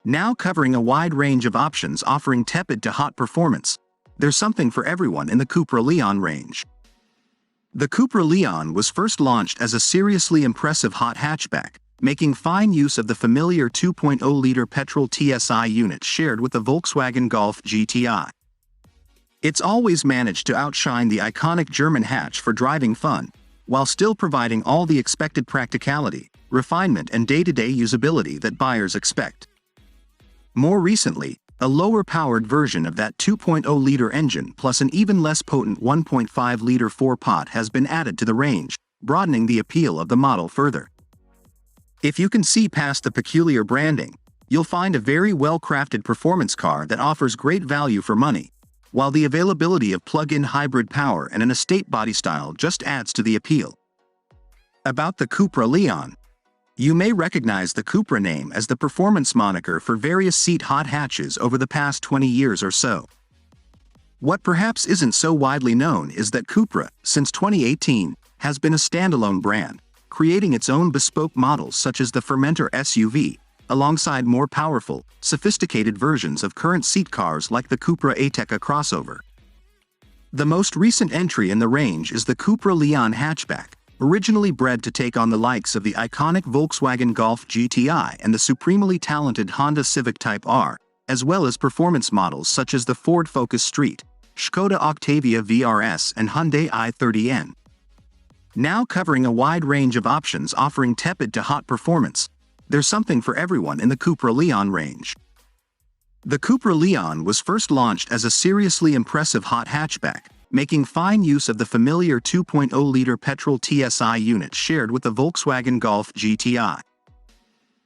Now covering a wide range of options offering tepid to hot performance, there's something for everyone in the Cupra Leon range. The Cupra Leon was first launched as a seriously impressive hot hatchback, making fine use of the familiar 2.0-liter petrol TSI unit shared with the Volkswagen Golf GTI. It's always managed to outshine the iconic German hatch for driving fun, while still providing all the expected practicality, refinement and day-to-day usability that buyers expect. More recently, a lower-powered version of that 2.0-liter engine plus an even less potent 1.5-liter 4-pot has been added to the range, broadening the appeal of the model further. If you can see past the peculiar branding, you'll find a very well-crafted performance car that offers great value for money, while the availability of plug-in hybrid power and an estate body style just adds to the appeal. About the Cupra Leon. You may recognize the Cupra name as the performance moniker for various seat hot hatches over the past 20 years or so. What perhaps isn't so widely known is that Cupra, since 2018, has been a standalone brand, creating its own bespoke models such as the Formentor SUV, alongside more powerful, sophisticated versions of current seat cars like the Cupra Ateca crossover. The most recent entry in the range is the Cupra Leon hatchback, originally bred to take on the likes of the iconic Volkswagen Golf GTI and the supremely talented Honda Civic Type R, as well as performance models such as the Ford Focus Street, Skoda Octavia VRS and Hyundai i30N. Now covering a wide range of options offering tepid to hot performance, there's something for everyone in the Cupra Leon range. The Cupra Leon was first launched as a seriously impressive hot hatchback, making fine use of the familiar 2.0-liter petrol TSI unit shared with the Volkswagen Golf GTI.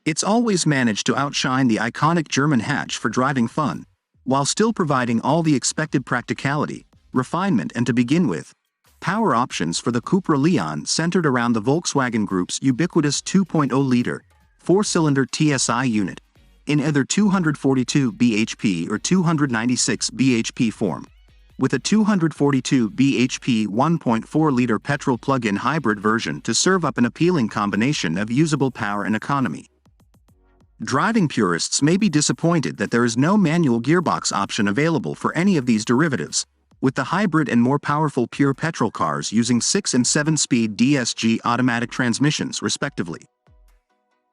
It's always managed to outshine the iconic German hatch for driving fun, while still providing all the expected practicality, refinement and to begin with, power options for the Cupra Leon centered around the Volkswagen Group's ubiquitous 2.0-liter, 4-cylinder TSI unit, in either 242 bhp or 296 bhp form, with a 242 bhp 1.4-liter petrol plug-in hybrid version to serve up an appealing combination of usable power and economy. Driving purists may be disappointed that there is no manual gearbox option available for any of these derivatives, with the hybrid and more powerful pure petrol cars using 6- and 7-speed DSG automatic transmissions respectively.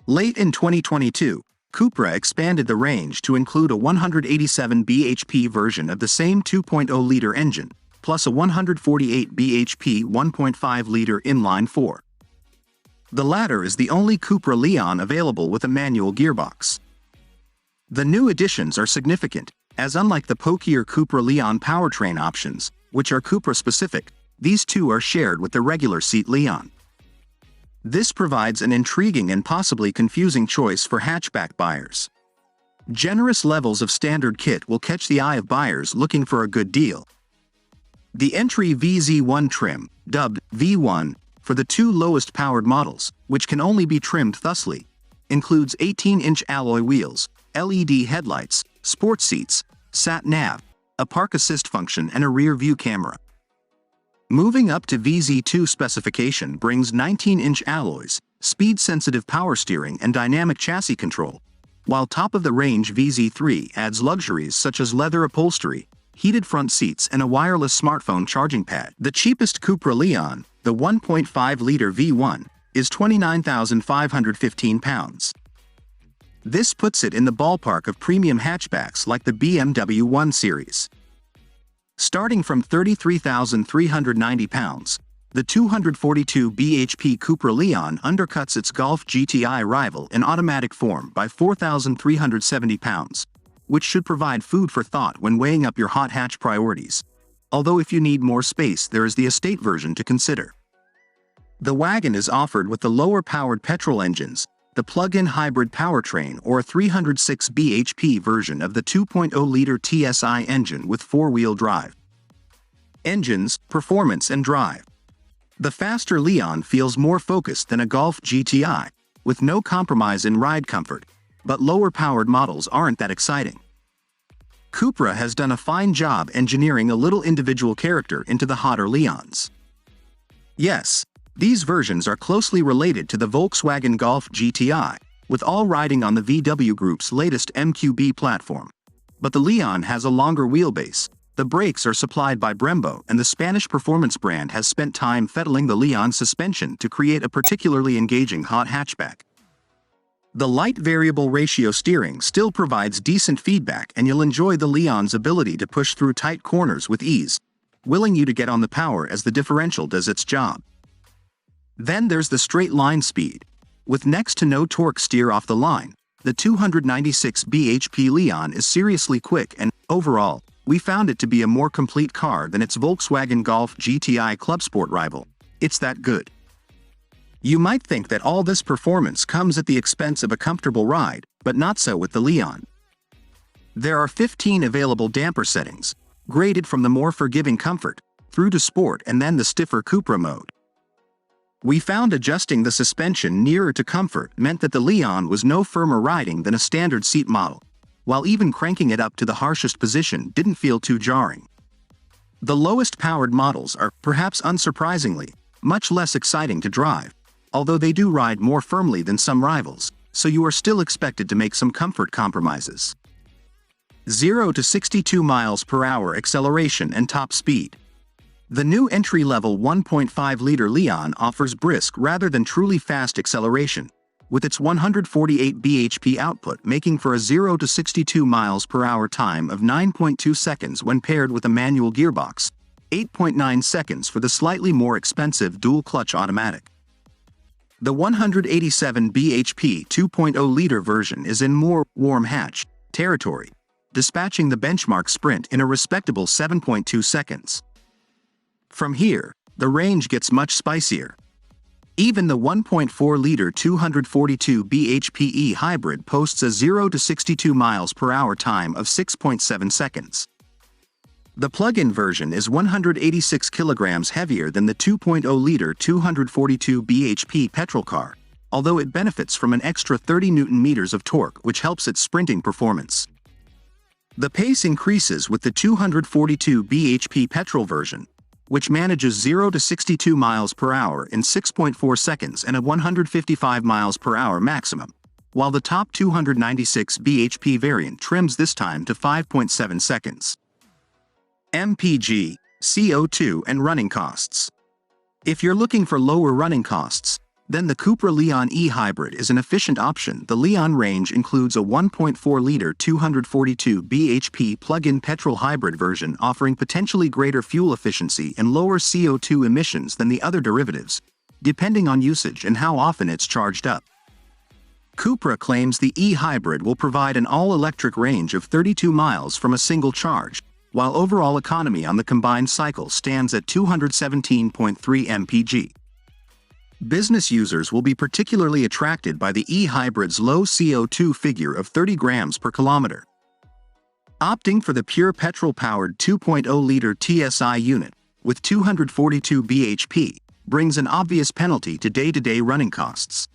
Late in 2022, Cupra expanded the range to include a 187 bhp version of the same 2.0-liter engine, plus a 148 bhp 1.5-liter inline-4. The latter is the only Cupra Leon available with a manual gearbox. The new additions are significant, as unlike the pokier Cupra Leon powertrain options, which are Cupra-specific, these two are shared with the regular seat Leon. This provides an intriguing and possibly confusing choice for hatchback buyers. Generous levels of standard kit will catch the eye of buyers looking for a good deal. The entry VZ1 trim, dubbed V1, for the two lowest powered models, which can only be trimmed thusly, includes 18-inch alloy wheels, LED headlights, sport seats, sat-nav, a park assist function and a rear-view camera. Moving up to VZ2 specification brings 19-inch alloys, speed-sensitive power steering and dynamic chassis control, while top-of-the-range VZ3 adds luxuries such as leather upholstery, heated front seats and a wireless smartphone charging pad. The cheapest Cupra Leon, the 1.5-liter V1, is £29,515. This puts it in the ballpark of premium hatchbacks like the BMW 1 Series. Starting from £33,390, the 242 bhp Cupra Leon undercuts its Golf GTI rival in automatic form by £4,370, which should provide food for thought when weighing up your hot hatch priorities. Although if you need more space, there is the estate version to consider. The wagon is offered with the lower-powered petrol engines, the plug-in hybrid powertrain or a 306 bhp version of the 2.0-liter TSI engine with four-wheel drive. Engines, performance and drive. The faster Leon feels more focused than a Golf GTI, with no compromise in ride comfort, but lower-powered models aren't that exciting. Cupra has done a fine job engineering a little individual character into the hotter Leons. Yes, these versions are closely related to the Volkswagen Golf GTI, with all riding on the VW Group's latest MQB platform. But the Leon has a longer wheelbase. The brakes are supplied by Brembo, and the Spanish performance brand has spent time fettling the Leon suspension to create a particularly engaging hot hatchback. The light variable ratio steering still provides decent feedback, and you'll enjoy the Leon's ability to push through tight corners with ease, willing you to get on the power as the differential does its job. Then there's the straight line speed. With next to no torque steer off the line, the 296 bhp Leon is seriously quick, and, overall, we found it to be a more complete car than its Volkswagen Golf GTI Club Sport rival. It's that good. You might think that all this performance comes at the expense of a comfortable ride, but not so with the Leon. There are 15 available damper settings, graded from the more forgiving comfort, through to sport and then the stiffer Cupra mode. We found adjusting the suspension nearer to comfort meant that the Leon was no firmer riding than a standard seat model, while even cranking it up to the harshest position didn't feel too jarring. The lowest powered models are, perhaps unsurprisingly, much less exciting to drive, although they do ride more firmly than some rivals, so you are still expected to make some comfort compromises. 0 to 62 miles per hour acceleration and top speed. The new entry-level 1.5-liter Leon offers brisk rather than truly fast acceleration, with its 148 bhp output making for a 0 to 62 miles per hour time of 9.2 seconds when paired with a manual gearbox, 8.9 seconds for the slightly more expensive dual-clutch automatic. The 187 bhp 2.0-liter version is in more warm hatch territory, dispatching the benchmark sprint in a respectable 7.2 seconds. From here, the range gets much spicier. Even the 1.4-liter 242 bhp hybrid posts a 0 to 62 miles per hour time of 6.7 seconds. The plug-in version is 186 kilograms heavier than the 2.0-liter 242 bhp petrol car, although it benefits from an extra 30 Nm of torque, which helps its sprinting performance. The pace increases with the 242 bhp petrol version, which manages 0 to 62 miles per hour in 6.4 seconds and a 155 miles per hour maximum, while the top 296 bhp variant trims this time to 5.7 seconds. MPG, CO2 and running costs. If you're looking for lower running costs, then the Cupra Leon e-Hybrid is an efficient option. The Leon range includes a 1.4-liter 242 bhp plug-in petrol hybrid version offering potentially greater fuel efficiency and lower CO2 emissions than the other derivatives, depending on usage and how often it's charged up. Cupra claims the e-Hybrid will provide an all-electric range of 32 miles from a single charge, while overall economy on the combined cycle stands at 217.3 mpg. Business users will be particularly attracted by the e-Hybrid's low CO2 figure of 30 grams per kilometer. Opting for the pure petrol-powered 2.0-liter TSI unit, with 242 bhp, brings an obvious penalty to day-to-day running costs.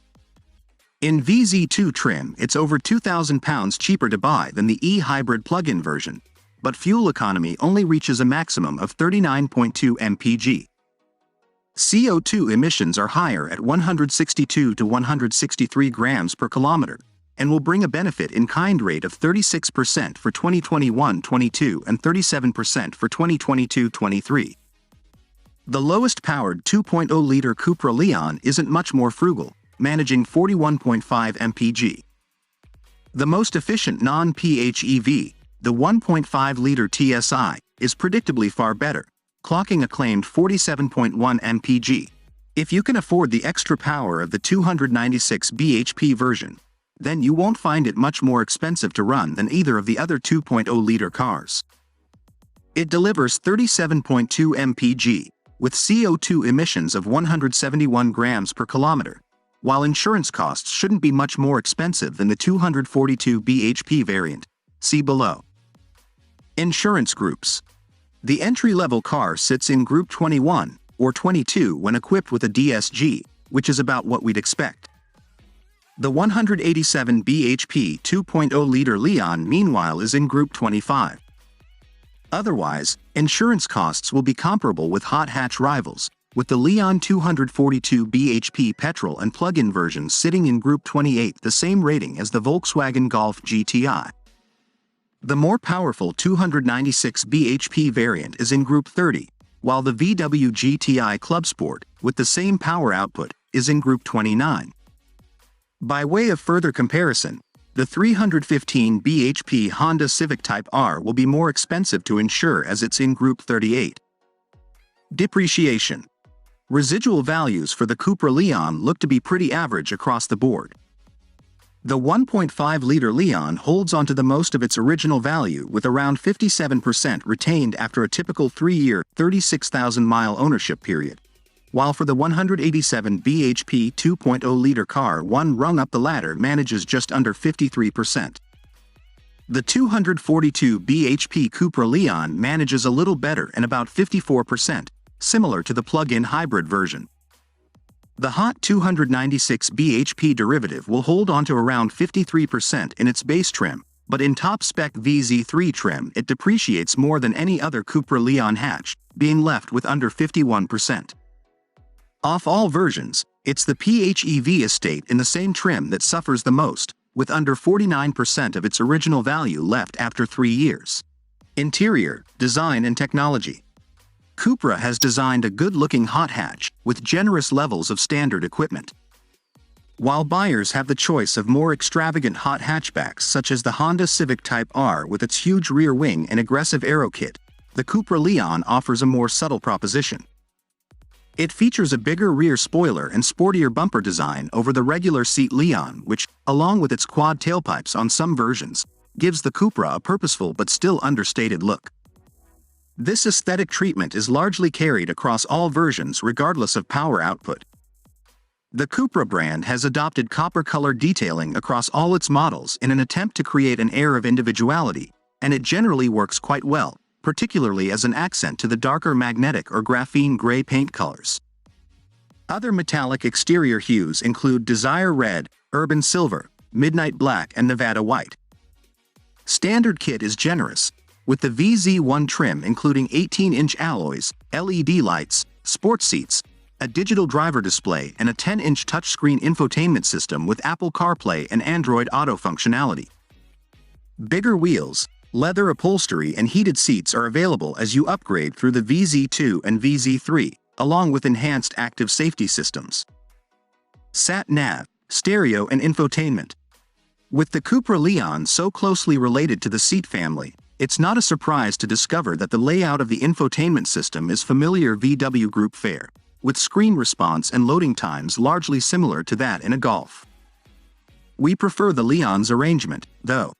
In VZ2 trim, it's over £2,000 cheaper to buy than the e-Hybrid plug-in version, but fuel economy only reaches a maximum of 39.2 mpg. CO2 emissions are higher at 162 to 163 grams per kilometer, and will bring a benefit-in-kind rate of 36% for 2021-22 and 37% for 2022-23. The lowest-powered 2.0-liter Cupra Leon isn't much more frugal, managing 41.5 mpg. The most efficient non-PHEV, the 1.5-liter TSI, is predictably far better, clocking a claimed 47.1 mpg. If you can afford the extra power of the 296 bhp version, then you won't find it much more expensive to run than either of the other 2.0-liter cars. It delivers 37.2 mpg, with CO2 emissions of 171 grams per kilometer, while insurance costs shouldn't be much more expensive than the 242 bhp variant. See below. Insurance groups. The entry-level car sits in Group 21, or 22 when equipped with a DSG, which is about what we'd expect. The 187 bhp 2.0-liter Leon meanwhile is in Group 25. Otherwise, insurance costs will be comparable with hot hatch rivals, with the Leon 242 bhp petrol and plug-in versions sitting in Group 28, the same rating as the Volkswagen Golf GTI. The more powerful 296 bhp variant is in Group 30, while the VW GTI Club Sport, with the same power output, is in Group 29. By way of further comparison, the 315 bhp Honda Civic Type R will be more expensive to insure as it's in Group 38. Depreciation. Residual values for the Cupra Leon look to be pretty average across the board. The 1.5-liter Leon holds onto the most of its original value with around 57% retained after a typical 3-year, 36,000-mile ownership period, while for the 187 bhp 2.0-liter car one rung up the ladder manages just under 53%. The 242 bhp Cupra Leon manages a little better and about 54%, similar to the plug-in hybrid version. The hot 296 bhp derivative will hold on to around 53% in its base trim, but in top-spec VZ3 trim it depreciates more than any other Cupra Leon hatch, being left with under 51%. Off all versions, it's the PHEV estate in the same trim that suffers the most, with under 49% of its original value left after 3 years. Interior, design and technology. Cupra has designed a good-looking hot hatch, with generous levels of standard equipment. While buyers have the choice of more extravagant hot hatchbacks such as the Honda Civic Type R with its huge rear wing and aggressive aero kit, the Cupra Leon offers a more subtle proposition. It features a bigger rear spoiler and sportier bumper design over the regular seat Leon, which, along with its quad tailpipes on some versions, gives the Cupra a purposeful but still understated look. This aesthetic treatment is largely carried across all versions regardless of power output. The Cupra brand has adopted copper-colored detailing across all its models in an attempt to create an air of individuality, and it generally works quite well, particularly as an accent to the darker magnetic or graphene gray paint colors. Other metallic exterior hues include Desire Red, Urban Silver, Midnight Black and Nevada White. Standard kit is generous, with the VZ1 trim including 18-inch alloys, LED lights, sports seats, a digital driver display and a 10-inch touchscreen infotainment system with Apple CarPlay and Android Auto functionality. Bigger wheels, leather upholstery and heated seats are available as you upgrade through the VZ2 and VZ3, along with enhanced active safety systems. Sat-nav, stereo and infotainment. With the Cupra Leon so closely related to the seat family, it's not a surprise to discover that the layout of the infotainment system is familiar VW Group fare, with screen response and loading times largely similar to that in a Golf. We prefer the Leon's arrangement, though.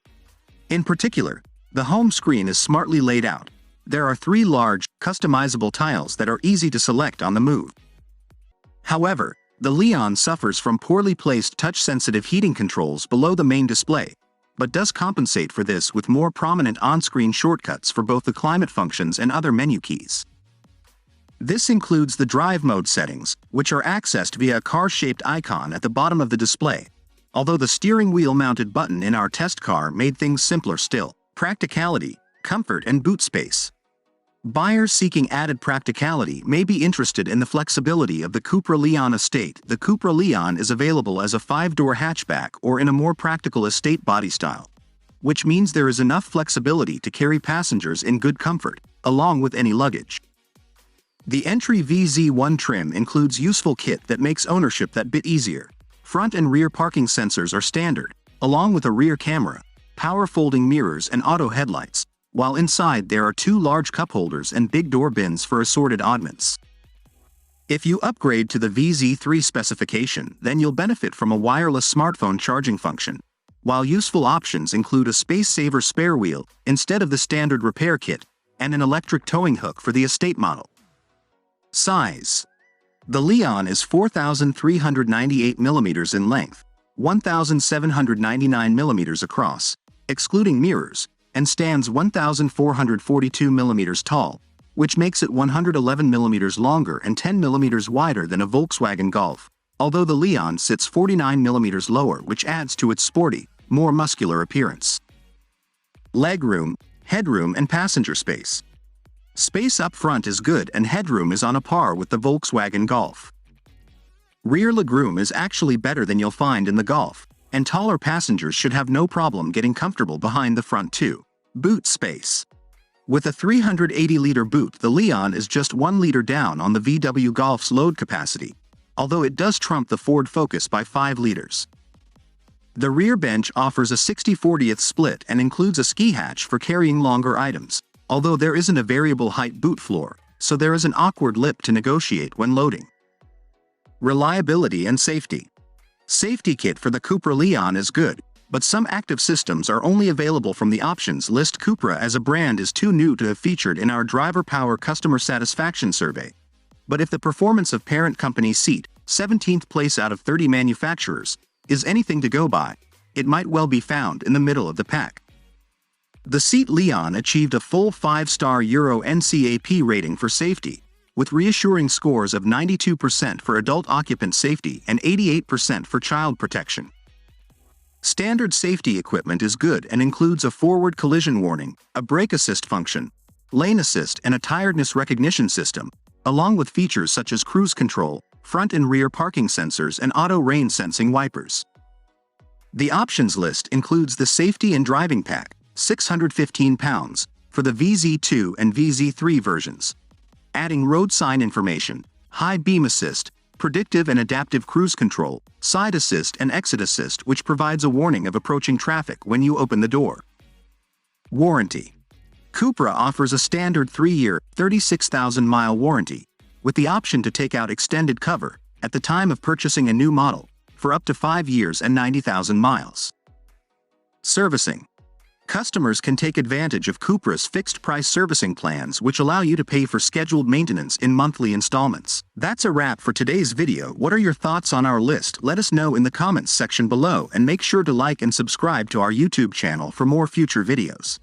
In particular, the home screen is smartly laid out. There are 3 large, customizable tiles that are easy to select on the move. However, the Leon suffers from poorly placed touch-sensitive heating controls below the main display, but does compensate for this with more prominent on-screen shortcuts for both the climate functions and other menu keys. This includes the drive mode settings, which are accessed via a car-shaped icon at the bottom of the display, although the steering wheel-mounted button in our test car made things simpler still. Practicality, comfort and boot space. Buyers seeking added practicality may be interested in the flexibility of the Cupra Leon estate. The Cupra Leon is available as a 5-door hatchback or in a more practical estate body style, which means there is enough flexibility to carry passengers in good comfort, along with any luggage. The entry VZ1 trim includes useful kit that makes ownership that bit easier. Front and rear parking sensors are standard, along with a rear camera, power folding mirrors and auto headlights, while inside there are 2 large cup holders and big door bins for assorted oddments. If you upgrade to the VZ3 specification, then you'll benefit from a wireless smartphone charging function, while useful options include a space-saver spare wheel instead of the standard repair kit, and an electric towing hook for the estate model. Size. The Leon is 4,398 mm in length, 1,799 mm across, excluding mirrors, and stands 1,442 mm tall, which makes it 111 mm longer and 10 mm wider than a Volkswagen Golf, although the Leon sits 49 mm lower, which adds to its sporty, more muscular appearance. Legroom, headroom and passenger space. Space up front is good and headroom is on a par with the Volkswagen Golf. Rear legroom is actually better than you'll find in the Golf, and taller passengers should have no problem getting comfortable behind the front too. Boot space. With a 380-liter boot, the Leon is just 1 liter down on the VW Golf's load capacity, although it does trump the Ford Focus by 5 liters. The rear bench offers a 60/40th split and includes a ski hatch for carrying longer items, although there isn't a variable height boot floor, so there is an awkward lip to negotiate when loading. Reliability and safety. Safety kit for the Cupra Leon is good, but some active systems are only available from the options list. Cupra as a brand is too new to have featured in our Driver Power customer satisfaction survey. But if the performance of parent company seat, 17th place out of 30 manufacturers, is anything to go by, it might well be found in the middle of the pack. The Seat Leon achieved a full 5-star Euro NCAP rating for safety, with reassuring scores of 92% for adult occupant safety and 88% for child protection. Standard safety equipment is good and includes a forward collision warning, a brake assist function, lane assist and a tiredness recognition system, along with features such as cruise control, front and rear parking sensors and auto rain sensing wipers. The options list includes the Safety and Driving Pack, £615, for the VZ2 and VZ3 versions, adding road sign information, high beam assist, predictive and adaptive cruise control, side assist and exit assist, which provides a warning of approaching traffic when you open the door. Warranty. Cupra offers a standard 3-year, 36,000-mile warranty, with the option to take out extended cover at the time of purchasing a new model for up to 5 years and 90,000 miles. Servicing. Customers can take advantage of Cupra's fixed-price servicing plans, which allow you to pay for scheduled maintenance in monthly installments. That's a wrap for today's video. What are your thoughts on our list? Let us know in the comments section below, and make sure to like and subscribe to our YouTube channel for more future videos.